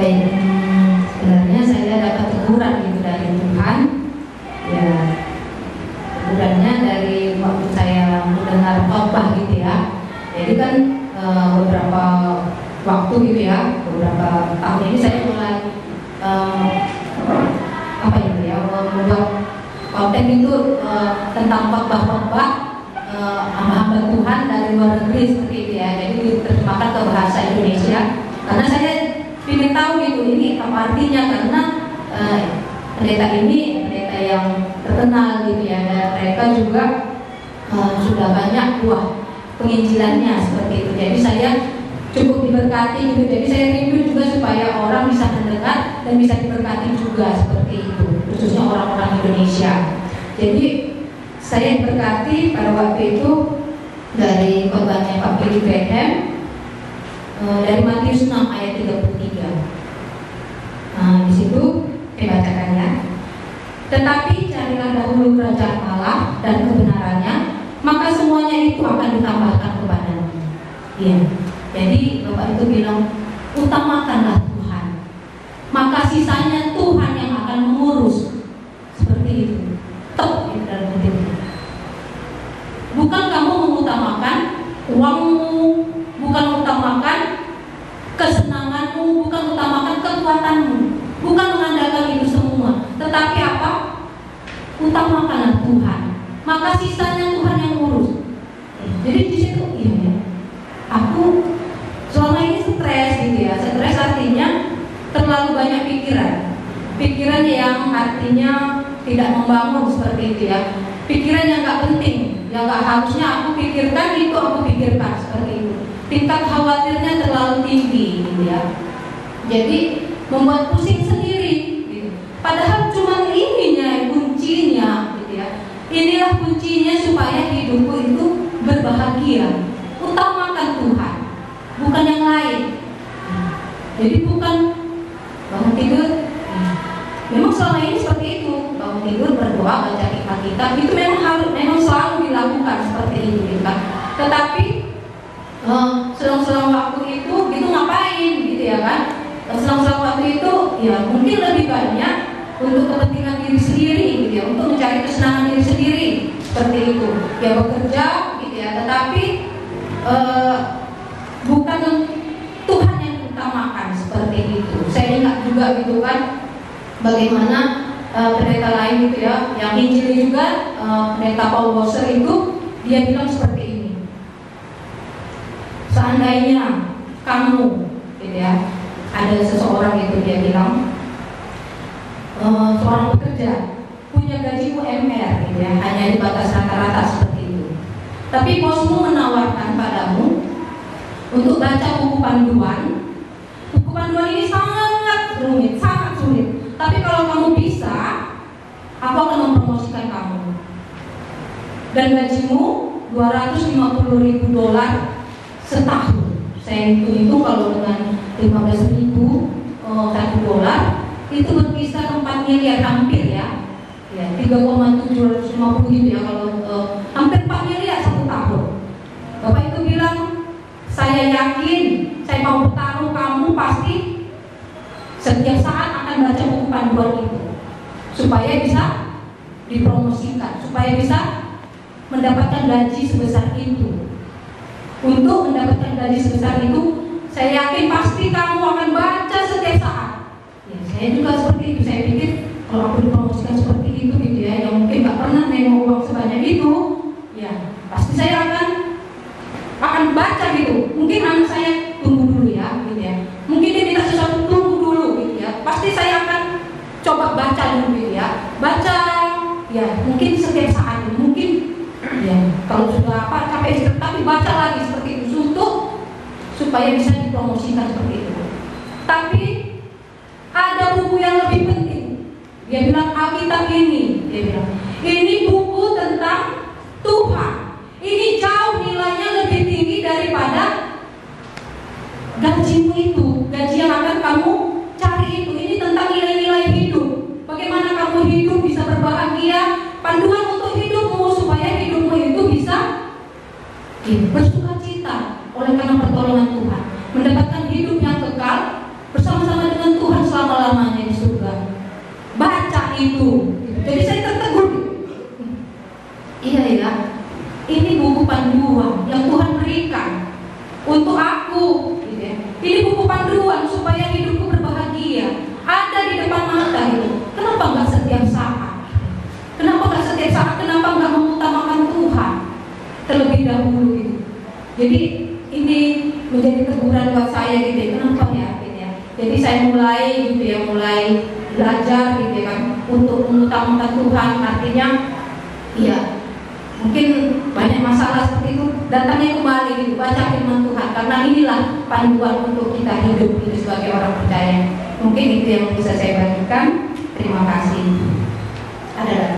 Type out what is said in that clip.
Baik, sebenarnya saya dapat teguran gitu dari Tuhan. Ya, tegurannya dari waktu saya mendengar khotbah gitu ya. Jadi kan beberapa waktu gitu ya, beberapa tahun ini saya mulai membuat konten itu tentang khotbah-khotbah hamba-hamba Tuhan dari luar negeri seperti itu ya. Jadi diterjemahkan ke bahasa Indonesia karena saya ingin tahu gitu ini apa artinya, karena pendeta ini pendeta yang terkenal gitu ya, dan mereka juga sudah banyak buah penginjilannya seperti itu. Jadi saya cukup diberkati gitu. Jadi saya rindu juga supaya orang bisa mendengar dan bisa diberkati juga seperti itu, khususnya orang-orang Indonesia. Jadi saya diberkati pada waktu itu dari khotbahnya Pak Billy Graham dari Matius 6 ayat 33. Di situ saya bacakan ya. Tetapi carilah dahulu kerajaan Allah dan kebenarannya, maka semuanya itu akan ditambahkan kepadamu. Iya. Jadi Bapak itu bilang, utamakanlah Tuhan, maka sisanya Tuhan yang akan mengurus. Seperti itu. Tok itu dalam hati. Bukan kamu mengutamakan uangmu, bukan utamakan kesenanganmu, bukan utamakan kekuatanmu, bukan mengandalkan itu semua, tetapi apa? Utamakanlah Tuhan, maka sisanya Tuhan yang urus. Jadi di situ ya, aku selama ini stres gitu ya. Stres artinya terlalu banyak pikiran yang artinya tidak membangun seperti itu ya. Pikiran yang nggak penting, yang nggak harusnya aku pikirkan, itu aku pikirkan seperti itu. Tingkat khawatirnya terlalu tinggi gitu ya. Jadi membuat pusing sendiri gitu. Padahal cuma ininya kuncinya gitu ya. Inilah kuncinya supaya hidupku itu berbahagia. Utamakan Tuhan, bukan yang lain. Jadi bukan bangun tidur. Memang selama ini seperti itu, bangun tidur berdoa, baca kitab, itu memang selalu dilakukan seperti itu gitu kan. Tetapi selang-selang waktu itu ngapain gitu ya kan? Selang-selang waktu itu ya mungkin lebih banyak untuk kepentingan diri sendiri gitu ya, untuk mencari kesenangan diri sendiri seperti itu. Ya bekerja gitu ya, tetapi bukan Tuhan yang utamakan seperti itu. Saya ingat juga gitu kan, bagaimana pendeta lain gitu ya, yang Injil juga, pendeta Paul Wasser itu dia bilang seperti ini. Seandainya kamu gitu ya, ada seseorang itu dia bilang, seorang pekerja punya gaji UMR gitu ya, hanya di batas rata-rata seperti itu. Tapi bosmu menawarkan padamu untuk baca buku panduan. Buku panduan ini sangat rumit, sangat sulit. Tapi kalau kamu bisa, aku akan mempromosikan kamu. Dan gajimu $250.000 setahun. Saya hitung kalau dengan 15.000 $1 itu berkisar 4 miliar hampir ya. 3,750 gitu ya, kalau hampir 4 miliar satu tahun. Bapak itu bilang, saya yakin, saya mau bertaruh kamu pasti setiap saat akan baca buku panduan itu supaya bisa dipromosikan, supaya bisa mendapatkan gaji sebesar itu. Untuk mendapatkan gaji sebesar itu, saya yakin pasti kamu akan baca setiap saat. Ya, saya juga seperti itu. Saya pikir kalau aku dipromosikan seperti itu gitu ya, yang mungkin nggak pernah nengok uang sebanyak itu, ya pasti saya akan baca gitu. Mungkin anak saya tunggu dulu ya, gitu ya. Mungkin dia minta sesuatu, tunggu dulu gitu ya. Pasti saya akan coba baca dulu gitu ya. Baca ya mungkin setiap saat, mungkin ya kalau sudah capek, tapi baca lagi seperti itu untuk supaya bisa dipromosikan seperti itu. Tapi ada buku yang lebih penting. Dia bilang Alkitab ini, dia bilang ini buku tentang Tuhan. Ini jauh nilainya lebih tinggi daripada gajimu itu, gaji yang akan kamu cari itu. Ini tentang nilai-nilai hidup. Bagaimana kamu hidup bisa berbahagia, panduan untuk hidupmu supaya hidupmu itu bisa bersukacita oleh karena pertolongan Tuhan, mendapatkan hidup yang kekal bersama-sama dengan aku, gitu ya. Ini buku panduan supaya hidupku berbahagia, ada di depan mata gitu. Kenapa nggak setiap saat? Kenapa nggak setiap saat? Kenapa nggak mengutamakan Tuhan terlebih dahulu gitu? Jadi ini menjadi teguran buat saya gitu ya. Kenapa ya? Gitu ya. Jadi saya mulai gitu ya, mulai belajar gitu ya kan, untuk mengutamakan Tuhan. Artinya, ya mungkin banyak masalah seperti itu, datangnya kembali gitu, baca firman Tuhan, karena inilah panduan untuk kita hidup ini sebagai orang percaya. Mungkin itu yang bisa saya bagikan. Terima kasih. Ada